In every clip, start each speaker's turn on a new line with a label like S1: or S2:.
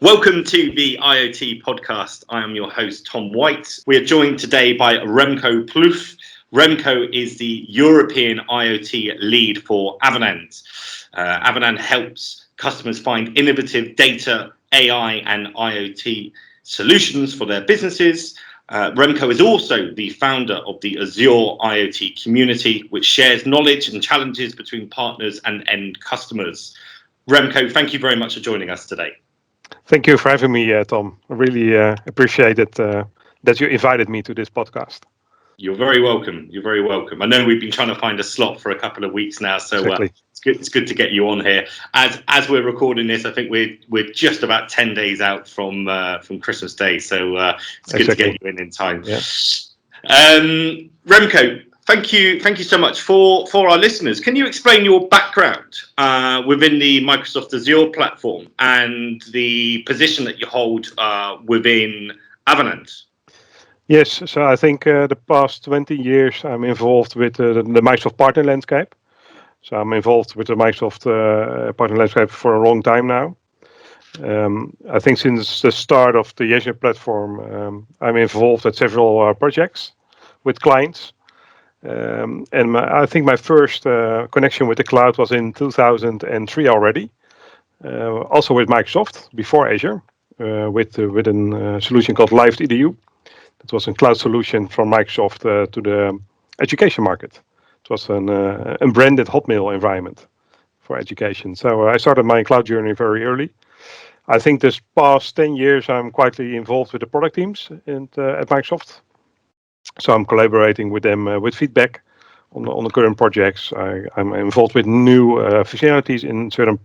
S1: Welcome to the IoT podcast. I am your host, Tom White. We are joined today by Remco Ploeg. Remco is the European IoT lead for Avanade. Avanade helps customers find innovative data, AI, and IoT solutions for their businesses. Remco is also the founder of the Azure IoT Community, which shares knowledge and challenges between partners and end customers. Remco, thank you very much for joining us today.
S2: Thank you for having me, Tom. I really appreciate it that you invited me to this podcast.
S1: You're very welcome. You're very welcome. I know we've been trying to find a slot for a couple of weeks now, so
S2: exactly.
S1: It's good to get you on here. As we're recording this, I think we're just about 10 days out from Christmas Day, so it's good to get you in time.
S2: Yeah.
S1: Remco, thank you so much for our listeners. Can you explain your background within the Microsoft Azure platform and the position that you hold within Avanade?
S2: Yes, so I think the past 20 years I'm involved with the Microsoft partner landscape. So I'm involved with the Microsoft partner landscape for a long time now. I think since the start of the Azure platform, I'm involved at several projects with clients. I think my first connection with the cloud was in 2003 already, also with Microsoft before Azure, with a solution called LiveEDU. It was a cloud solution from Microsoft to the education market. It was an unbranded Hotmail environment for education. So I started my cloud journey very early. I think this past 10 years I'm quietly involved with the product teams at Microsoft. So I'm collaborating with them with feedback on the current projects. I'm involved with new functionalities in certain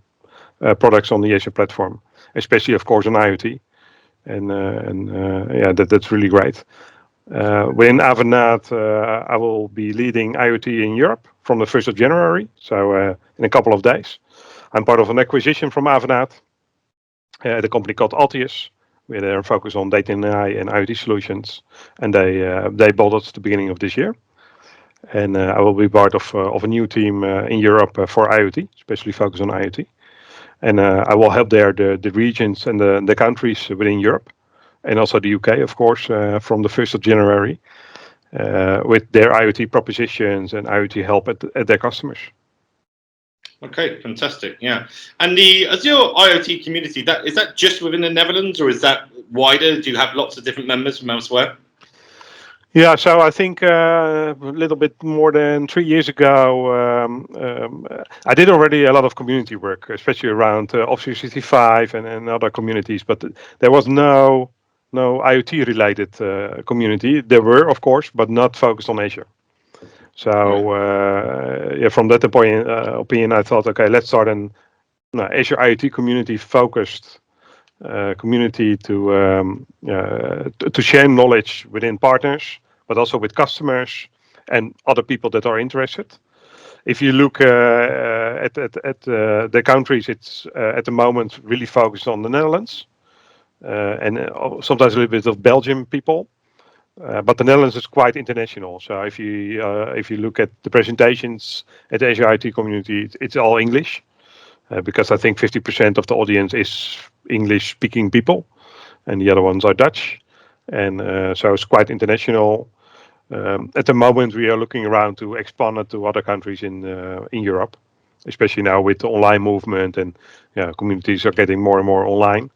S2: products on the Azure platform, especially of course on IoT. That's really great. Within Avanade, I will be leading IoT in Europe from the 1st of January, so in a couple of days. I'm part of an acquisition from Avanade, the company called Altius, where they're focused on data and AI and IoT solutions, and they bought us at the beginning of this year. And I will be part of a new team in Europe for IoT, especially focused on IoT. And I will help there the regions and the countries within Europe, and also the UK, of course, from the 1st of January, with their IoT propositions and IoT help at their customers.
S1: Okay, fantastic. Yeah, and the Azure IoT community, is that just within the Netherlands, or is that wider? Do you have lots of different members from elsewhere?
S2: Yeah, so I think a little bit more than 3 years ago, I did already a lot of community work, especially around Office 365 and other communities, but there was no IoT related community. There were, of course, but not focused on Azure. So from that opinion, I thought, okay, let's start an Azure IoT community focused community to share knowledge within partners, but also with customers and other people that are interested. If you look at the countries, it's at the moment really focused on the Netherlands and sometimes a little bit of Belgian people. But the Netherlands is quite international. So if you look at the presentations at the Azure IoT community, it's all English. Because I think 50% of the audience is English-speaking people, and the other ones are Dutch, and so it's quite international. At the moment, we are looking around to expand it to other countries in Europe, especially now with the online movement, and communities are getting more and more online.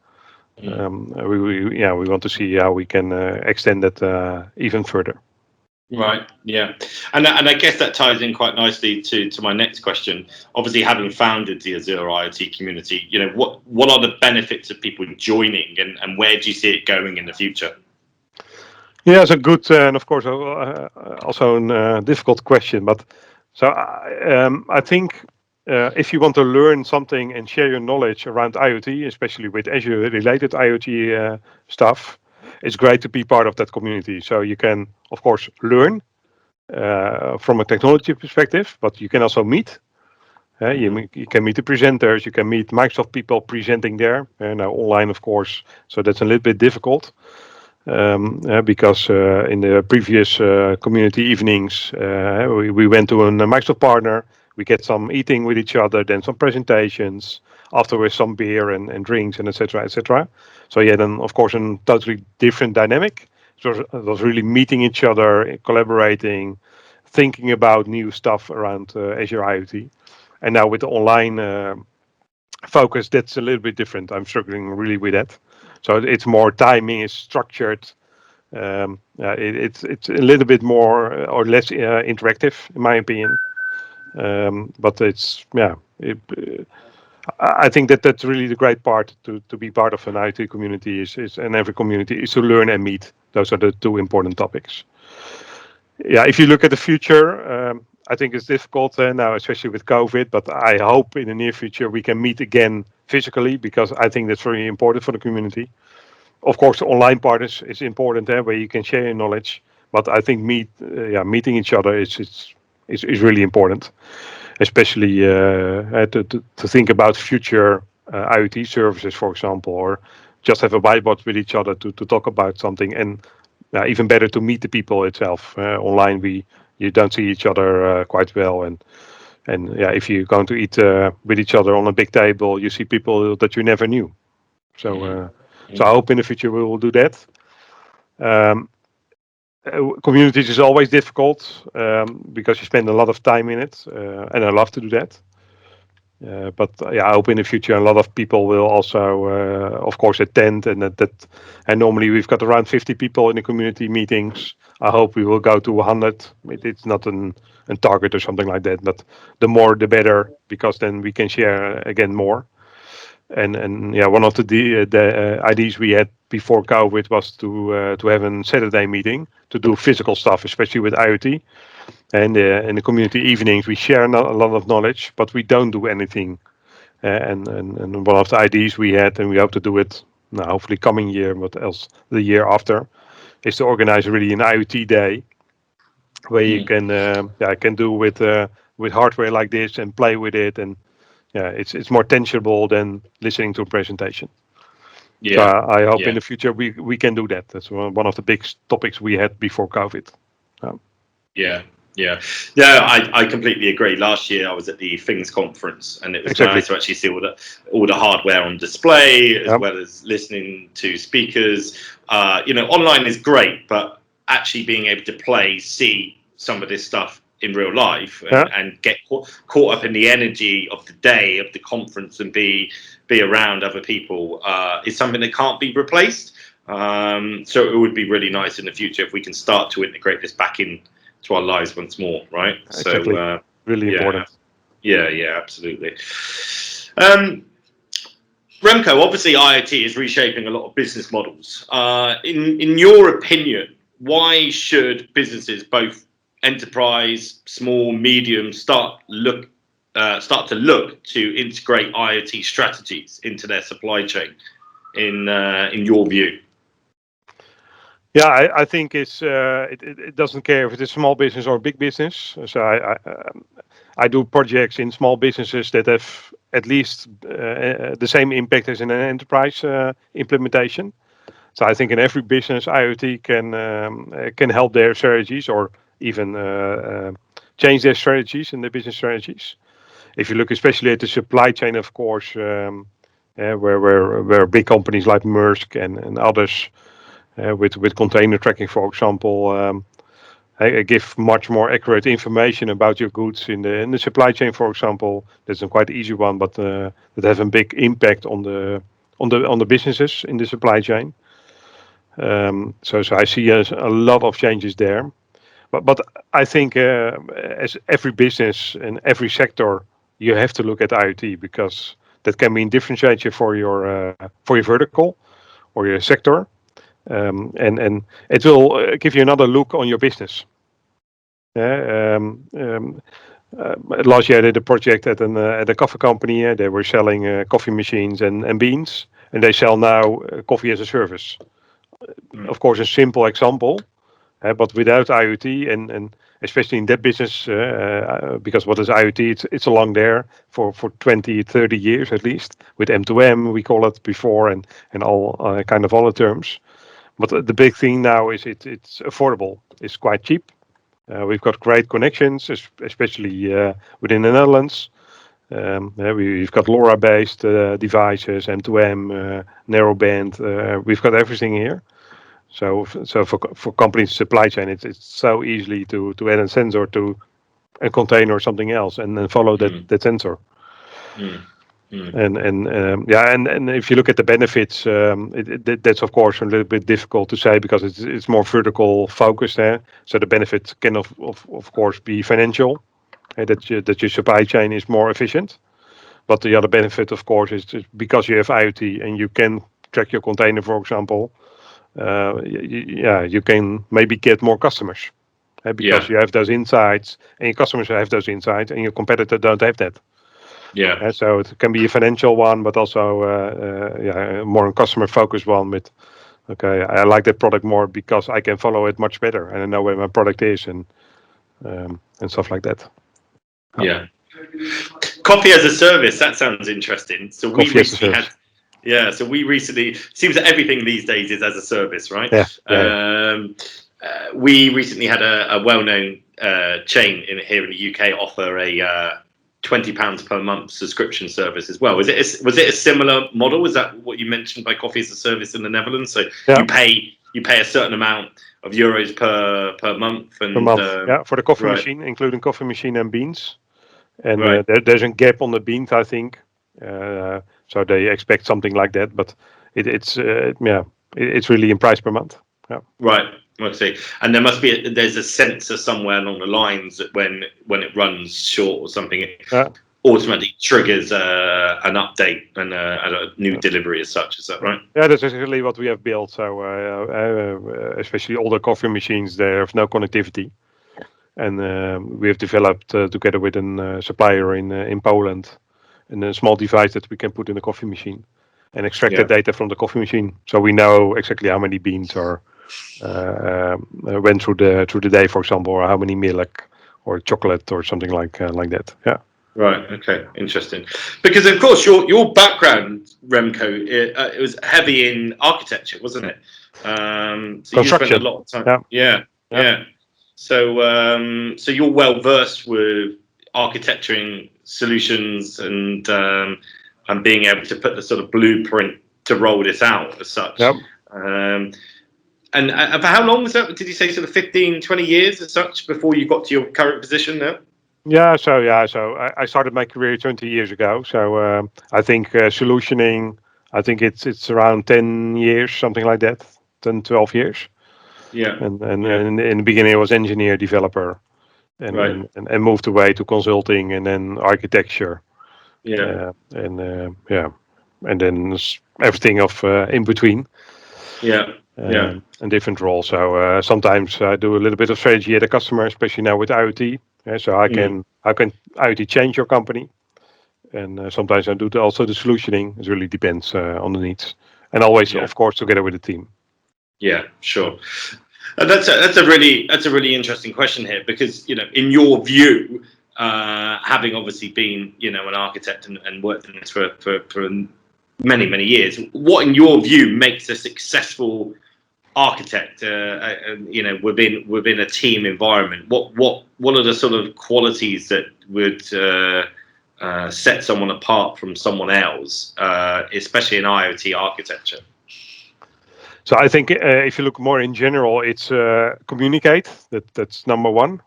S2: We want to see how we can extend that even further.
S1: Right. Yeah, and I guess that ties in quite nicely to my next question. Obviously, having founded the Azure IoT community, what are the benefits of people joining, and where do you see it going in the future?
S2: Yeah, it's a good and of course also a difficult question. But so I think if you want to learn something and share your knowledge around IoT, especially with Azure-related IoT stuff, it's great to be part of that community. So you can, of course, learn from a technology perspective, but you can also meet. You can meet the presenters, you can meet Microsoft people presenting there, now online, of course. So that's a little bit difficult because in the previous community evenings, we went to a Microsoft partner. We get some eating with each other, then some presentations, afterwards some beer and drinks and etc. etc. So yeah, then of course a totally different dynamic. So it was really meeting each other, collaborating, thinking about new stuff around Azure IoT. And now with the online focus, that's a little bit different. I'm struggling really with that. So it's more timing, is structured. It's a little bit more or less interactive, in my opinion. But it's I think that's really the great part to be part of an IoT community is and every community is to learn and meet. Those are the two important topics. Yeah, if you look at the future, I think it's difficult now, especially with COVID. But I hope in the near future we can meet again physically, because I think that's very important for the community. Of course, the online part is important where you can share your knowledge. But I think meeting each other is really important, especially to think about future IoT services, for example, or just have a whiteboard with each other to talk about something. And even better to meet the people itself. Online, you don't see each other quite well, and if you're going to eat with each other on a big table, you see people that you never knew. So, so I hope in the future we will do that. Communities is always difficult because you spend a lot of time in it, and I love to do that. But I hope in the future a lot of people will also, of course, attend, and and normally we've got around 50 people in the community meetings. I hope we will go to 100. It's not a target or something like that, but the more the better, because then we can share again more. And one of the ideas we had before COVID was to have a Saturday meeting to do physical stuff, especially with IoT. And in the community evenings, we share a lot of knowledge, but we don't do anything. And one of the ideas we had, and we hope to do it now, hopefully coming year, but else the year after, is to organize really an IoT day where you can do with hardware like this and play with it, and it's more tangible than listening to a presentation. Yeah. So I hope in the future we can do that. That's one of the big topics we had before COVID.
S1: I completely agree. Last year I was at the Things conference, and it was nice to actually see all the hardware on display, as well as listening to speakers. Online is great, but actually being able to see some of this stuff in real life and get caught up in the energy of the day of the conference and be around other people is something that can't be replaced. So it would be really nice in the future if we can start to integrate this back in to our lives once more, right?
S2: Exactly. So really important.
S1: Yeah, absolutely. Remco, obviously IoT is reshaping a lot of business models. In your opinion, why should businesses, both enterprise, small, medium, start to look to integrate IoT strategies into their supply chain? In your view?
S2: Yeah, I think it doesn't care if it's a small business or a big business. So I do projects in small businesses that have at least the same impact as in an enterprise implementation. So I think in every business, IoT can help their strategies, or even change their strategies and their business strategies. If you look especially at the supply chain, of course, where big companies like Maersk and others with container tracking, for example, give much more accurate information about your goods in the supply chain, for example. That's a quite easy one, but that have a big impact on the businesses in the supply chain. So I see a lot of changes there. But I think as every business and every sector, you have to look at IoT, because that can mean differentiator for your vertical or your sector. And it will give you another look on your business. Last year I did a project at a coffee company. They were selling coffee machines and beans, and they sell now coffee as a service. Of course, a simple example, but without IoT and especially in that business, because what is IoT? It's along there for 20, 30 years at least, with M2M, we call it before, and all kind of other terms. But the big thing now is it's affordable. It's quite cheap. We've got great connections, especially within the Netherlands. We've got LoRa-based devices, M2M, narrowband. We've got everything here. So for companies' supply chain, it's so easily to add a sensor to a container or something else, and then follow that sensor. And if you look at the benefits, that's of course a little bit difficult to say because it's more vertical focused there. So the benefit can of course be financial, that your supply chain is more efficient. But the other benefit, of course, is because you have IoT and you can track your container, for example. You can maybe get more customers because you have those insights, and your customers have those insights, and your competitor don't have that. So it can be a financial one, but also more a customer focused one with, okay, I like that product more because I can follow it much better and I know where my product is and stuff like that.
S1: Yeah. Coffee as a service, that sounds interesting. So we recently had, so we recently, seems that everything these days is as a service, right? We recently had a well-known chain here in the UK offer a £20 per month subscription service as well. Was it a similar model? Was that what you mentioned by coffee as a service in the Netherlands? So you pay a certain amount of euros per month, and
S2: for the coffee machine, including coffee machine and beans. And there's a gap on the beans, I think. So they expect something like that, but it's really in price per month. Yeah.
S1: Right. I see. And there's a sensor somewhere along the lines that when it runs short or something, it automatically triggers an update and a new delivery as such. Is that right?
S2: Yeah, that's exactly what we have built. So especially older coffee machines, they have no connectivity. And we have developed together with a supplier in Poland, and a small device that we can put in the coffee machine and extract the data from the coffee machine. So we know exactly how many beans went through the day, for example, or how many milk or chocolate or something like that. Yeah.
S1: Right. Okay. Interesting. Because of course your background, Remco, it was heavy in architecture, wasn't it? So you spent a lot of time. Yeah. So you're well versed with architecturing solutions and being able to put the sort of blueprint to roll this out as such.
S2: Yep.
S1: And for how long was that? Did you say sort of 15, 20 years as such before you got to your current position now?
S2: So I started my career 20 years ago. So I think solutioning, I think it's around 10 years, something like that, 10, 12 years.
S1: Yeah.
S2: And in the beginning I was engineer, developer, and moved away to consulting and then architecture.
S1: Yeah.
S2: And then everything in between.
S1: Yeah.
S2: And different roles. So sometimes I do a little bit of strategy at a customer, especially now with IoT. So how can IoT change your company? And sometimes I do also the solutioning. It really depends on the needs, and always, of course, together with the team.
S1: Yeah, sure. And that's a really interesting question here, because in your view, having obviously been an architect and worked in this for many years, what in your view makes a successful architect within a team environment? What are the sort of qualities that would set someone apart from someone else, especially in IoT architecture?
S2: So I think if you look more in general, it's communicate. That's number one.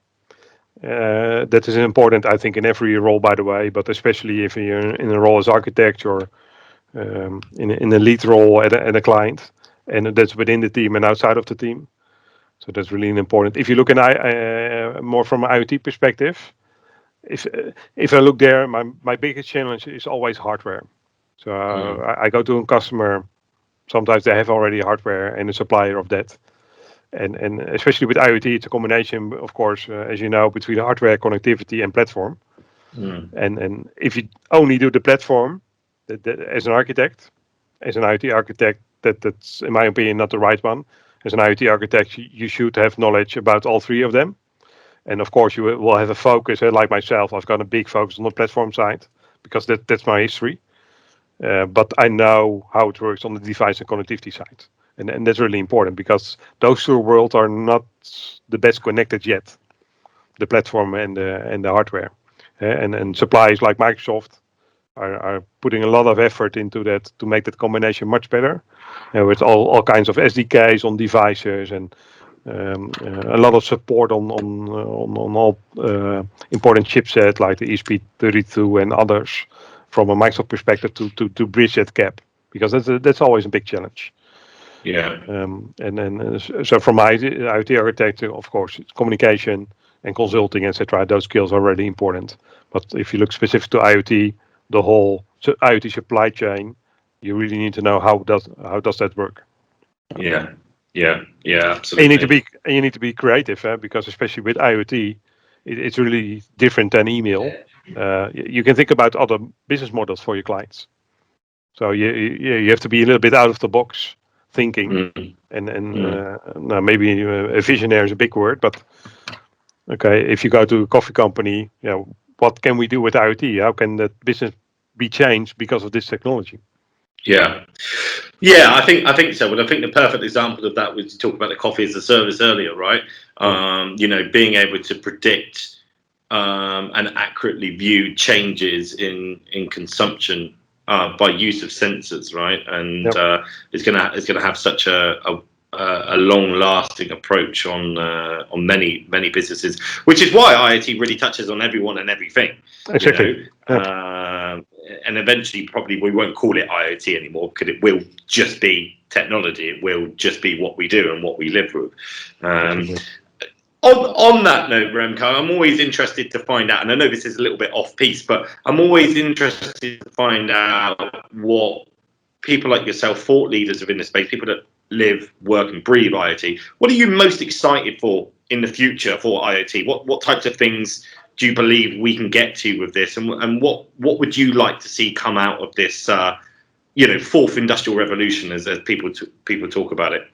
S2: That is important, I think, in every role, by the way, but especially if you're in a role as architect or in a lead role at a client, and that's within the team and outside of the team. So that's really important. If you look at more from an IoT perspective, if I look there, my biggest challenge is always hardware. So I go to a customer. Sometimes they have already hardware and a supplier of that. And especially with IoT, it's a combination, of course, as you know, between hardware, connectivity, and platform. And if you only do the platform, as an architect, as an IoT architect, that's, in my opinion, not the right one. As an IoT architect, you should have knowledge about all three of them. And of course, you will have a focus, like myself, I've got a big focus on the platform side, because that's my history. But I know how it works on the device and connectivity side. And that's really important, because those two worlds are not the best connected yet, the platform and the hardware. And suppliers like Microsoft are putting a lot of effort into that to make that combination much better, with all kinds of SDKs on devices and a lot of support on all important chipsets like the ESP32 and others from a Microsoft perspective to bridge that gap, because that's always a big challenge.
S1: Yeah.
S2: So from my IoT architecture, of course, it's communication and consulting, etc. Those skills are really important. But if you look specific to IoT, the whole IoT supply chain, you really need to know how does that work.
S1: Yeah, absolutely.
S2: And you need to be creative, because especially with IoT, it's really different than email. You can think about other business models for your clients. So you have to be a little bit out of the box thinking, now maybe a visionary is a big word, but okay, if you go to a coffee company, what can we do with IoT? How can that business be changed because of this technology?
S1: Yeah, I think so. But I think the perfect example of that was to talk about the coffee as a service earlier, right? Being able to predict and accurately view changes in consumption by use of sensors, right? And it's gonna have such a long-lasting approach on many businesses, which is why IoT really touches on everyone and everything.
S2: Exactly.
S1: And eventually, probably we won't call it IoT anymore, because it will just be technology. It will just be what we do and what we live with. On that note, Remco, I'm always interested to find out, and I know this is a little bit off-piece, but I'm always interested to find out what people like yourself, thought leaders within the space, people that live, work, and breathe IoT, what are you most excited for in the future for IoT? What types of things do you believe we can get to with this, and what would you like to see come out of this, fourth industrial revolution, as people talk about it?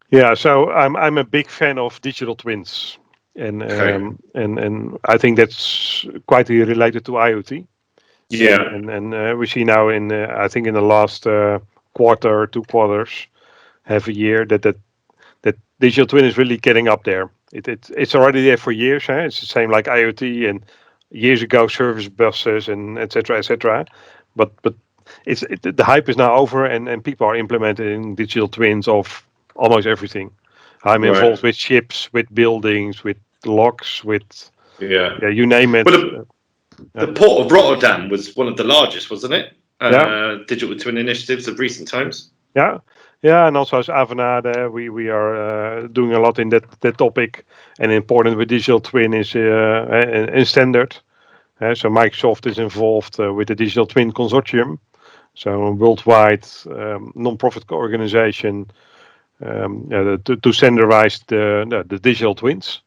S2: Yeah, so I'm a big fan of digital twins, and I think that's quite related to IoT.
S1: Yeah,
S2: and we see now I think in the last quarter, 2 quarters, half a year, that digital twin is really getting up there. It's already there for years. It's the same like IoT, and years ago service buses and etc. But the hype is now over, and people are implementing digital twins of almost everything. I'm involved with ships, with buildings, with locks, with you name it.
S1: Well, the Port of Rotterdam was one of the largest, wasn't it? Digital twin initiatives of recent times.
S2: Yeah, and also as Avanade, we are doing a lot in that topic. And important with digital twin is a standard. So Microsoft is involved with the Digital Twin Consortium, so a worldwide non-profit organization to standardize the digital twins.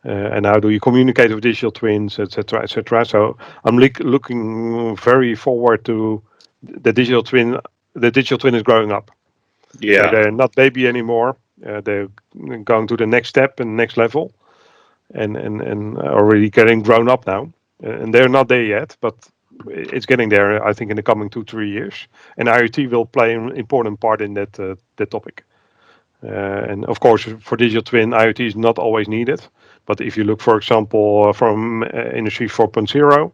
S2: And how do you communicate with digital twins, etc. So I'm looking very forward to the digital twin. The digital twin is growing up.
S1: Yeah,
S2: they're not baby anymore. They're going to the next step and next level, and already getting grown up now. And they're not there yet, but it's getting there. I think in the coming 2-3 years, and IoT will play an important part in that topic. And of course, for digital twin, IoT is not always needed. But if you look, for example, from Industry 4.0,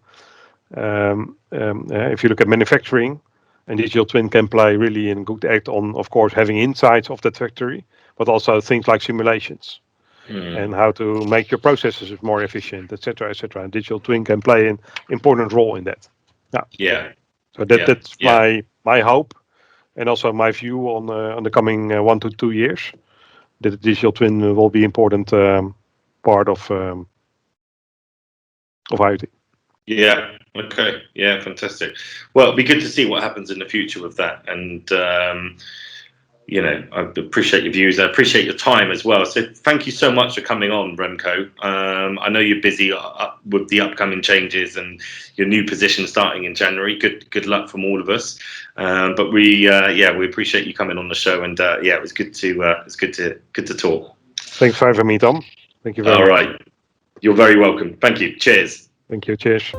S2: if you look at manufacturing, and digital twin can play really a good act on, of course, having insights of that factory, but also things like simulations and how to make your processes more efficient, etc. And digital twin can play an important role in that. So that's my hope, and also my view on the coming 1 to 2 years, that the digital twin will be important part of IoT.
S1: Yeah. Okay. Yeah. Fantastic. Well, it'll be good to see what happens in the future with that, and I appreciate your views. I appreciate your time as well. So thank you so much for coming on, Remco. I know you're busy with the upcoming changes and your new position starting in January. Good luck from all of us. But we appreciate you coming on the show, and it was good to talk.
S2: Thanks for having me, Tom. Thank you very much.
S1: All right. You're very welcome. Thank you. Cheers.
S2: Thank you. Cheers.